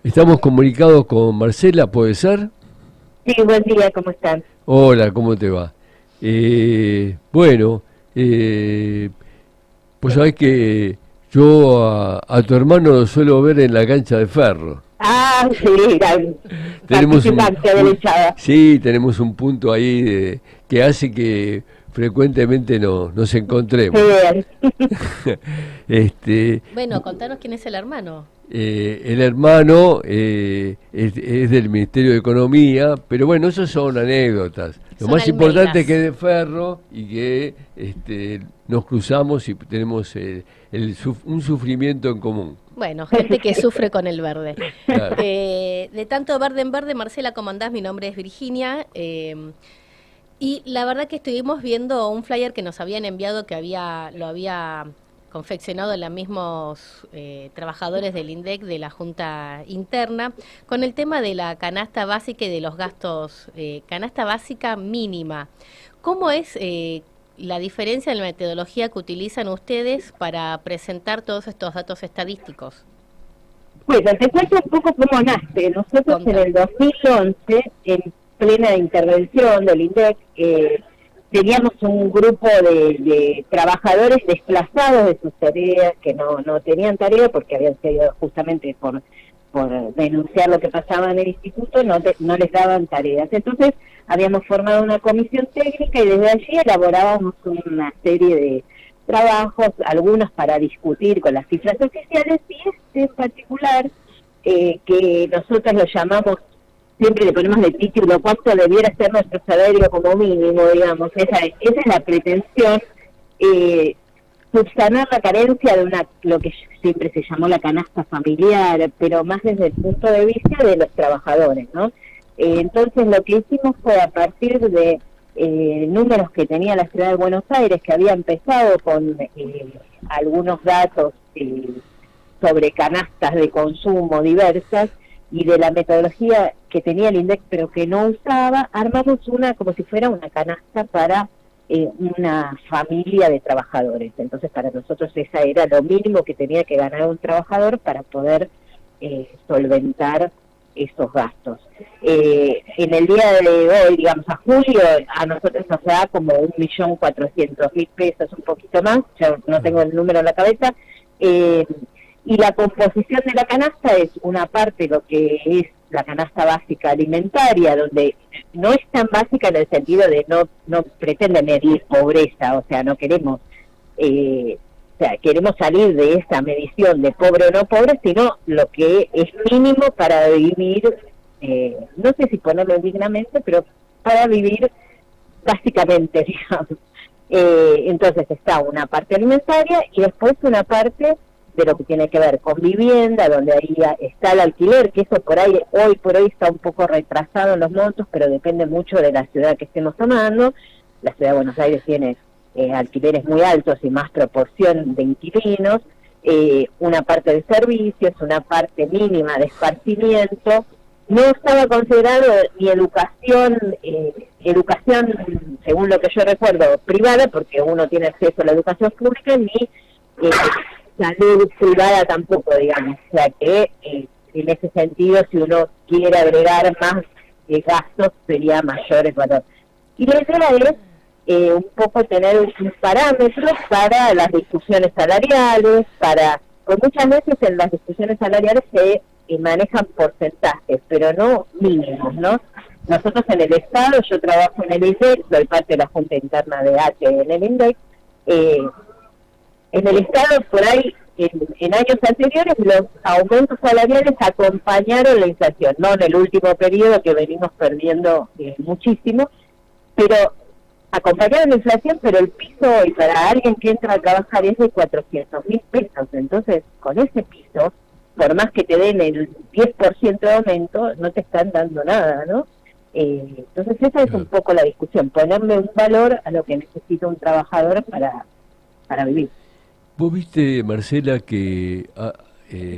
Estamos comunicados con Marcela, ¿puede ser? Sí, buen día, ¿cómo están? Hola, ¿cómo te va? Bueno, eh, pues sabés que yo a tu hermano lo suelo ver en la cancha de Ferro. Ah, sí, gran Tenemos participante de la hinchada. sí, tenemos un punto ahí que hace que frecuentemente nos Sí, encontremos. Este, Bueno, contanos quién es el hermano. el hermano es del Ministerio de Economía, pero bueno, eso son anécdotas. Lo Son más importante es que almeidas. es de Ferro y que nos cruzamos y tenemos un sufrimiento en común. Bueno, gente que sufre con el verde. Claro. De tanto verde en verde, Marcela, ¿cómo andás? Mi nombre es Virginia. Y la verdad que estuvimos viendo un flyer que nos habían enviado lo había confeccionado los mismos trabajadores del INDEC de la Junta Interna, con el tema de la canasta básica y de los gastos, canasta básica mínima. ¿Cómo es la diferencia en la metodología que utilizan ustedes para presentar todos estos datos estadísticos? bueno, te cuento un poco cómo nace. Nosotros en Conta. el 2011, en plena intervención del INDEC, teníamos un grupo de trabajadores desplazados de sus tareas, que no tenían tarea porque habían sido justamente por denunciar lo que pasaba en el instituto, no les daban tareas. Entonces habíamos formado una comisión técnica y desde allí elaborábamos una serie de trabajos, algunos para discutir con las cifras oficiales y este en particular, que nosotros lo llamamos, siempre le ponemos de título, cuánto debiera ser nuestro salario como mínimo, digamos, esa es la pretensión, subsanar la carencia de lo que siempre se llamó la canasta familiar, pero más desde el punto de vista de los trabajadores, ¿no? Entonces lo que hicimos fue a partir de números que tenía la ciudad de Buenos Aires, que había empezado con algunos datos sobre canastas de consumo diversas, y de la metodología que tenía el INDEC pero que no usaba, armamos una como si fuera una canasta para una familia de trabajadores. Entonces para nosotros esa era lo mínimo que tenía que ganar un trabajador para poder solventar esos gastos. En el día de hoy, digamos a julio, a nosotros nos da como 1.400.000 pesos, un poquito más, yo no tengo el número en la cabeza, y la composición de la canasta es una parte lo que es la canasta básica alimentaria, donde no es tan básica en el sentido de no pretende medir pobreza, o sea, no queremos, o sea, queremos salir de esa medición de pobre o no pobre, sino lo que es mínimo para vivir, no sé si ponerlo dignamente, pero para vivir básicamente, digamos. Entonces está una parte alimentaria y después una parte de lo que tiene que ver con vivienda, donde ahí está el alquiler, que eso hoy por hoy está un poco retrasado en los montos, pero depende mucho de la ciudad que estemos tomando. La ciudad de Buenos Aires tiene alquileres muy altos y más proporción de inquilinos, una parte de servicios, una parte mínima de esparcimiento. No estaba considerado ni educación, según lo que yo recuerdo, privada, porque uno tiene acceso a la educación pública, ni salud privada tampoco, digamos. O sea que en ese sentido, si uno quiere agregar más gastos, sería mayor el valor. Y la idea es un poco tener un parámetro para las discusiones salariales, pues muchas veces en las discusiones salariales se manejan porcentajes, pero no mínimos, ¿no? Nosotros en el Estado, yo trabajo en el INDEC, soy parte de la Junta Interna de H en el INDEC, en el Estado, por ahí, en años anteriores, los aumentos salariales acompañaron la inflación, no en el último periodo que venimos perdiendo muchísimo, pero acompañaron la inflación, pero el piso hoy para alguien que entra a trabajar es de 400.000 pesos. Entonces, con ese piso, por más que te den el 10% de aumento, no te están dando nada, ¿no? Entonces, esa es un poco la discusión, ponerle un valor a lo que necesita un trabajador para vivir. Vos viste, Marcela, que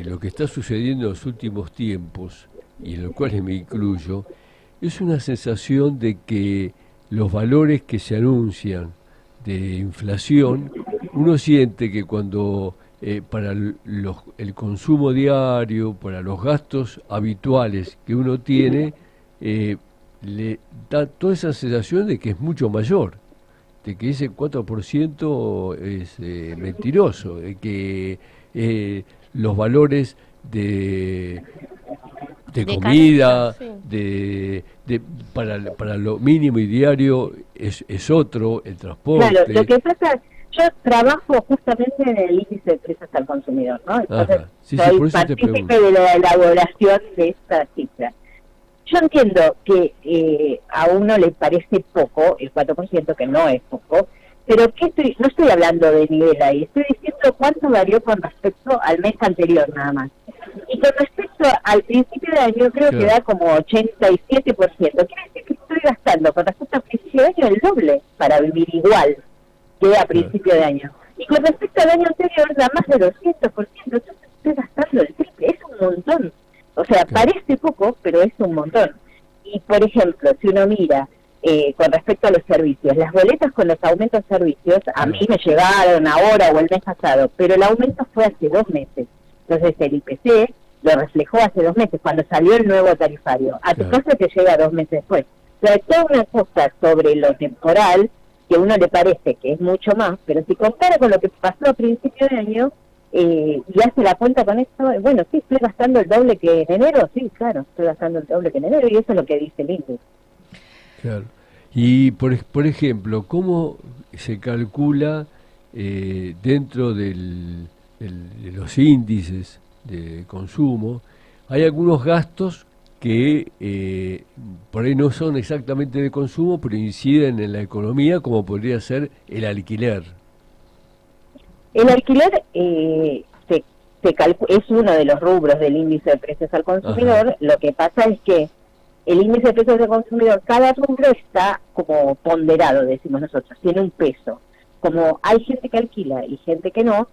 lo que está sucediendo en los últimos tiempos, y en los cuales me incluyo, es una sensación de que los valores que se anuncian de inflación, uno siente que cuando para el consumo diario, para los gastos habituales que uno tiene, le da toda esa sensación de que es mucho mayor, de que ese 4% es mentiroso, de que los valores de comida, canasta, sí. para lo mínimo y diario es otro, el transporte. Claro, lo que pasa, yo trabajo justamente en el índice de precios al consumidor, ¿no? Entonces, Ajá. Sí, soy por eso te partícipe pregunto. de la elaboración de esta cifra. Yo entiendo que a uno le parece poco, el 4%, que no es poco, pero no estoy hablando de nivel ahí, estoy diciendo cuánto varió con respecto al mes anterior nada más. Y con respecto al principio de año creo que da como 87%. Quiere decir que estoy gastando con respecto al principio de año el doble para vivir igual que a principio de año. Y con respecto al año anterior da más de 200%. Entonces estoy gastando el triple, es un montón. O sea, parece poco, pero es un montón. Y por ejemplo, si uno mira con respecto a los servicios, las boletas con los aumentos de servicios a mí me llegaron ahora o el mes pasado, pero el aumento fue hace 2 meses. Entonces el IPC lo reflejó hace 2 meses, cuando salió el nuevo tarifario. A tu casa te llega 2 meses después. O sea, toda una cosa sobre lo temporal que a uno le parece que es mucho más, pero si compara con lo que pasó a principio de año y hace la cuenta con esto, bueno, sí, estoy gastando el doble que en enero, sí, claro, estoy gastando el doble que en enero y eso es lo que dice el índice. Claro. Y por ejemplo, ¿cómo se calcula dentro de los índices de consumo? Hay algunos gastos que por ahí no son exactamente de consumo, pero inciden en la economía, como podría ser el alquiler. El alquiler es uno de los rubros del índice de precios al consumidor. Ajá. Lo que pasa es que el índice de precios al consumidor, cada rubro está como ponderado, decimos nosotros, tiene un peso. Como hay gente que alquila y gente que no,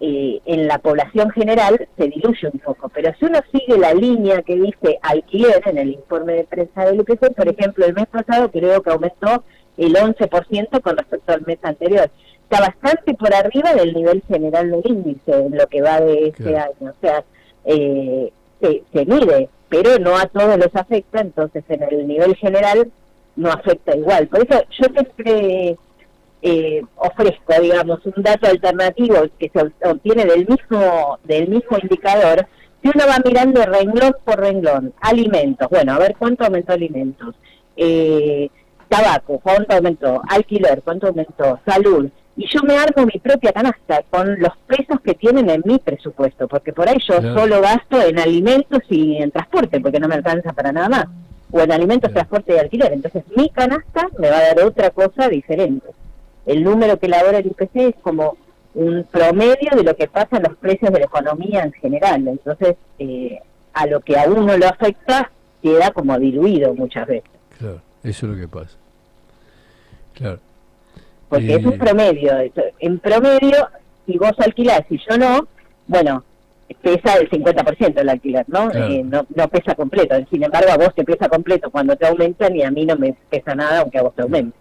en la población general se diluye un poco, pero si uno sigue la línea que dice alquiler en el informe de prensa del IPC, por ejemplo, el mes pasado creo que aumentó el 11% con respecto al mes anterior. Está bastante por arriba del nivel general del índice en lo que va de este año. O sea, se mide, pero no a todos los afecta, entonces en el nivel general no afecta igual. Por eso yo siempre ofrezco, digamos, un dato alternativo que se obtiene del mismo indicador. Si uno va mirando renglón por renglón, alimentos, bueno, a ver cuánto aumentó alimentos, tabaco, cuánto aumentó, alquiler, cuánto aumentó, salud, y yo me armo mi propia canasta con los pesos que tienen en mi presupuesto, porque por ahí yo solo gasto en alimentos y en transporte, porque no me alcanza para nada más, o en alimentos, transporte y alquiler. Entonces mi canasta me va a dar otra cosa diferente. El número que elabora el IPC es como un promedio de lo que pasa en los precios de la economía en general. Entonces, a lo que a uno lo afecta, queda como diluido muchas veces. Claro, eso es lo que pasa. Claro. Porque es un promedio. En promedio, si vos alquilás y yo no, bueno, pesa el 50% el alquiler, ¿no? Claro. No pesa completo. Sin embargo, a vos te pesa completo cuando te aumentan y a mí no me pesa nada aunque a vos te aumente.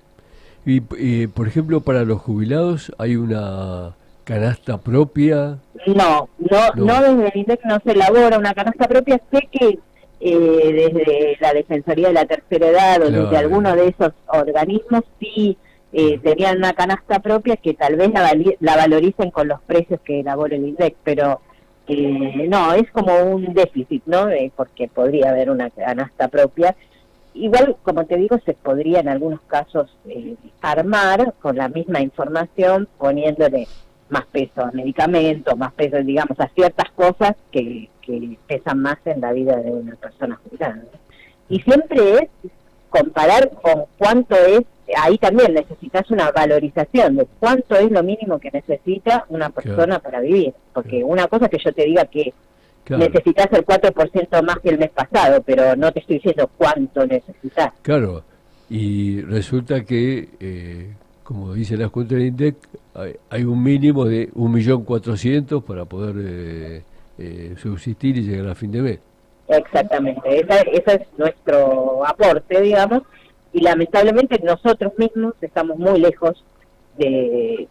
Y, por ejemplo, para los jubilados, ¿hay una canasta propia? No, desde el INDEC no se elabora una canasta propia. Sé que desde la Defensoría de la Tercera Edad o desde alguno de esos organismos sí tenían una canasta propia que tal vez la valoricen con los precios que elabora el INDEC, pero no, es como un déficit, ¿no? Porque podría haber una canasta propia. Igual, como te digo, se podría en algunos casos armar con la misma información, poniéndole más peso a medicamentos, más peso, digamos, a ciertas cosas que pesan más en la vida de una persona jubilada. Y siempre es comparar con cuánto es, ahí también necesitas una valorización de cuánto es lo mínimo que necesita una persona para vivir. Porque una cosa es que yo te diga que necesitas el 4% más que el mes pasado, pero no te estoy diciendo cuánto necesitas. Claro, y resulta que, como dice la Junta del INDEC, hay un mínimo de 1.400.000 para poder subsistir y llegar a fin de mes. Exactamente, ese es nuestro aporte, digamos, y lamentablemente nosotros mismos estamos muy lejos de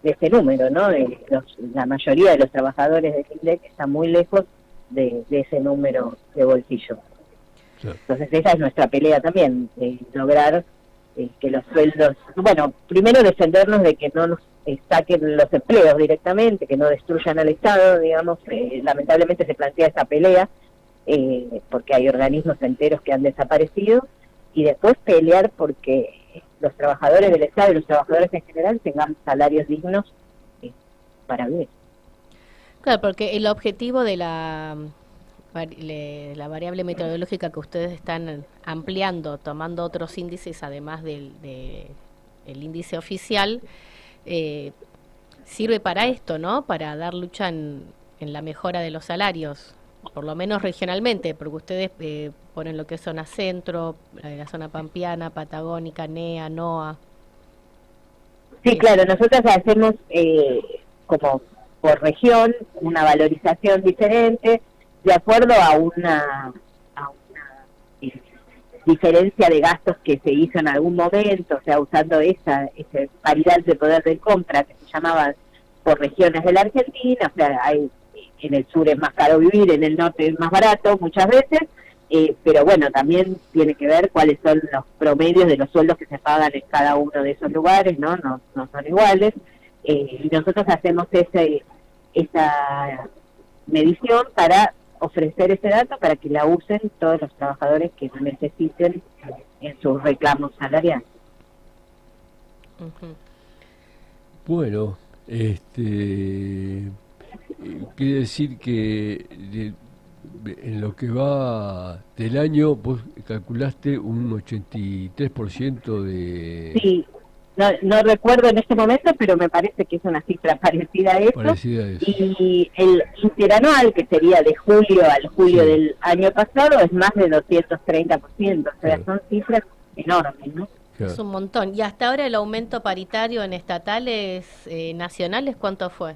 ese número, ¿no? La mayoría de los trabajadores del INDEC están muy lejos de ese número de bolsillo. Claro. Entonces esa es nuestra pelea también, lograr que los sueldos, bueno, primero defendernos de que no nos saquen los empleos directamente, que no destruyan al Estado, digamos, lamentablemente se plantea esa pelea, porque hay organismos enteros que han desaparecido, y después pelear porque los trabajadores del Estado y los trabajadores en general tengan salarios dignos para vivir. Claro, porque el objetivo de la variable metodológica que ustedes están ampliando, tomando otros índices además del el índice oficial, sirve para esto, ¿no? Para dar lucha en la mejora de los salarios, por lo menos regionalmente, porque ustedes ponen lo que es zona centro, la zona pampeana, patagónica, NEA, NOA. Sí, claro, nosotros hacemos como por región una valorización diferente de acuerdo a una diferencia de gastos que se hizo en algún momento, o sea, usando esa paridad de poder de compra que se llamaba por regiones de la Argentina, o sea, en el sur es más caro vivir, en el norte es más barato muchas veces, pero bueno, también tiene que ver cuáles son los promedios de los sueldos que se pagan en cada uno de esos lugares, no son iguales, y nosotros hacemos esa medición para ofrecer ese dato para que la usen todos los trabajadores que lo necesiten en sus reclamos salariales. Uh-huh. Bueno, quiere decir que en lo que va del año vos calculaste un 83% de... Sí, no recuerdo en este momento, pero me parece que es una cifra parecida a eso. Parecida a eso. Y el interanual, que sería de julio al julio del año pasado, es más de 230%. O sea, son cifras enormes, ¿no? Claro. Es un montón. ¿Y hasta ahora el aumento paritario en estatales nacionales cuánto fue?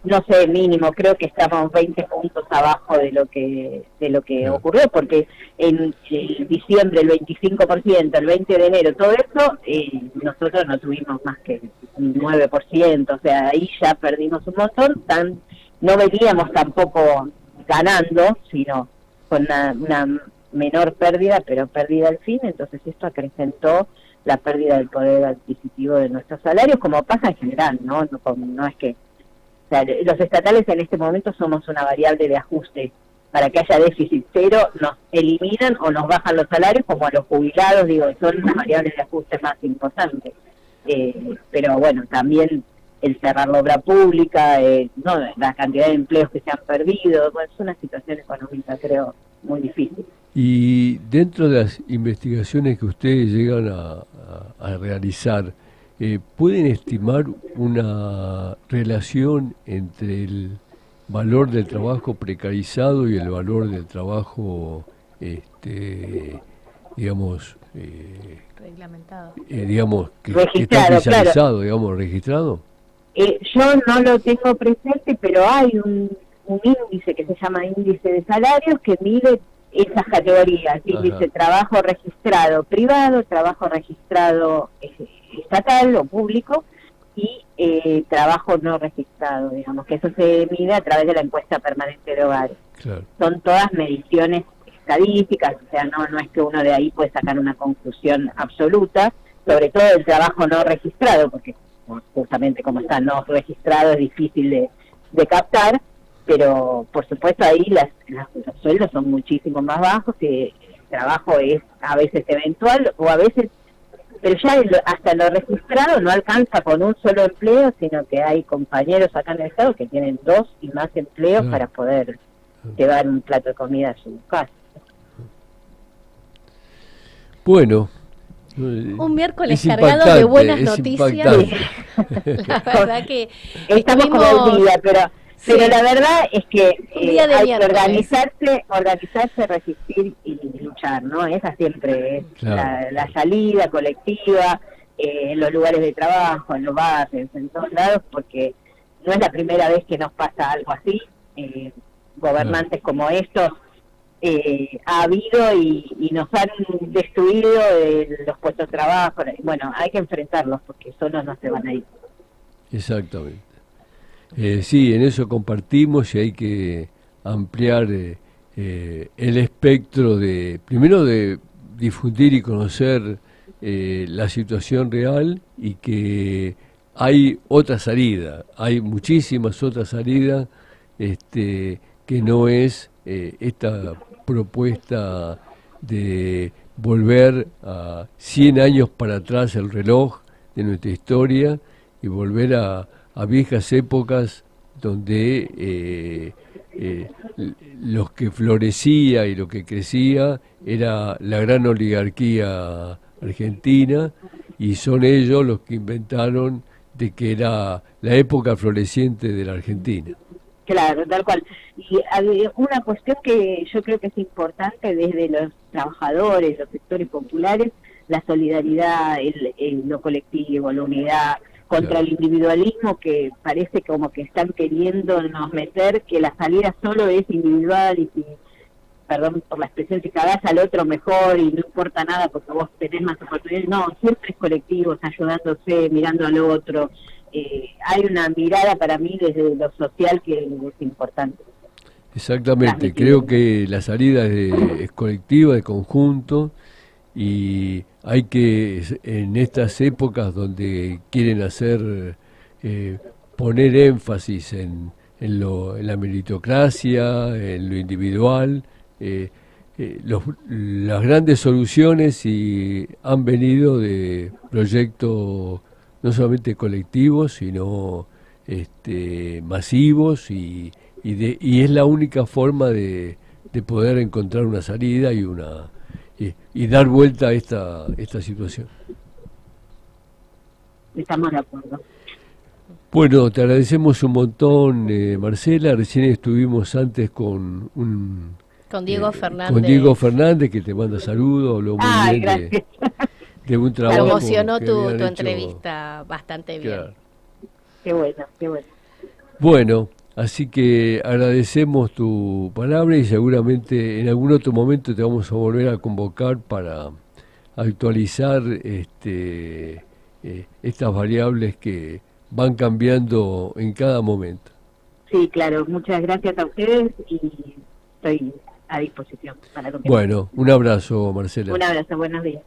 No sé, mínimo, creo que estamos 20 puntos abajo de lo que ocurrió, porque en diciembre el 25%, el 20 de enero, todo eso, nosotros no tuvimos más que un 9%, o sea, ahí ya perdimos un montón, no veníamos tampoco ganando, sino con una menor pérdida, pero pérdida al fin, entonces esto acrecentó la pérdida del poder adquisitivo de nuestros salarios, como pasa en general, no es que... O sea, los estatales en este momento somos una variable de ajuste para que haya déficit, pero nos eliminan o nos bajan los salarios, como a los jubilados, digo, son las variables de ajuste más importantes. Pero bueno, también el cerrar la obra pública, no, la cantidad de empleos que se han perdido, bueno, es una situación económica, creo, muy difícil. Y dentro de las investigaciones que ustedes llegan a realizar, ¿pueden estimar una relación entre el valor del trabajo precarizado y el valor del trabajo, digamos, reglamentado, digamos que registrado, está oficializado, claro. digamos, registrado? Yo no lo tengo presente, pero hay un índice que se llama índice de salarios que mide esas categorías, índice trabajo registrado privado, trabajo registrado estatal o público y trabajo no registrado, digamos, que eso se mide a través de la encuesta permanente de hogares. Claro. Son todas mediciones estadísticas, o sea, no es que uno de ahí puede sacar una conclusión absoluta, sobre todo el trabajo no registrado, porque justamente como está no registrado es difícil de captar, pero por supuesto ahí los sueldos son muchísimo más bajos, y el trabajo es a veces eventual o a veces, pero ya hasta lo registrado no alcanza con un solo empleo, sino que hay compañeros acá en el estado que tienen 2 y más empleos para poder llevar un plato de comida a su casa. Bueno, un miércoles es cargado de buenas noticias. La verdad que estamos como el día, pero la verdad es que hay que organizarse, resistir y luchar, ¿no? Esa siempre es la salida colectiva, en los lugares de trabajo, en los barrios, en todos lados, porque no es la primera vez que nos pasa algo así. Gobernantes como estos ha habido y nos han destruido los puestos de trabajo. Bueno, hay que enfrentarlos porque solos no se van a ir. Exactamente. Sí, en eso compartimos y hay que ampliar el espectro primero de difundir y conocer la situación real, y que hay otra salida, hay muchísimas otras salidas, que no es esta propuesta de volver a 100 años para atrás el reloj de nuestra historia y volver a viejas épocas donde los que florecía y lo que crecía era la gran oligarquía argentina, y son ellos los que inventaron de que era la época floreciente de la Argentina. Claro, tal cual. Y hay una cuestión que yo creo que es importante desde los trabajadores, los sectores populares, la solidaridad, lo colectivo, la unidad, contra Claro. el individualismo que parece como que están queriéndonos meter, que la salida solo es individual y si, perdón por la expresión, si cagás al otro mejor y no importa nada porque vos tenés más oportunidades. No, siempre es colectivo, es ayudándose, mirando al otro. Hay una mirada para mí desde lo social que es importante. Exactamente, creo que la salida es colectiva, de conjunto, y hay que, en estas épocas donde quieren poner énfasis en la meritocracia, en lo individual, las grandes soluciones han venido de proyectos no solamente colectivos, sino masivos, y es la única forma de poder encontrar una salida y dar vuelta a esta situación. Estamos de acuerdo. Bueno, te agradecemos un montón, Marcela. Recién estuvimos antes con Diego Fernández. con Diego Fernández, que te manda saludos, habló muy bien Gracias. de un trabajo. Promocionó que tu habían hecho. entrevista bastante bien. Claro. Qué bueno, qué bueno. Bueno, así que agradecemos tu palabra y seguramente en algún otro momento te vamos a volver a convocar para actualizar estas variables que van cambiando en cada momento. Sí, claro, muchas gracias a ustedes y estoy a disposición para lo que Bueno, un abrazo, Marcela. Un abrazo, buenos días.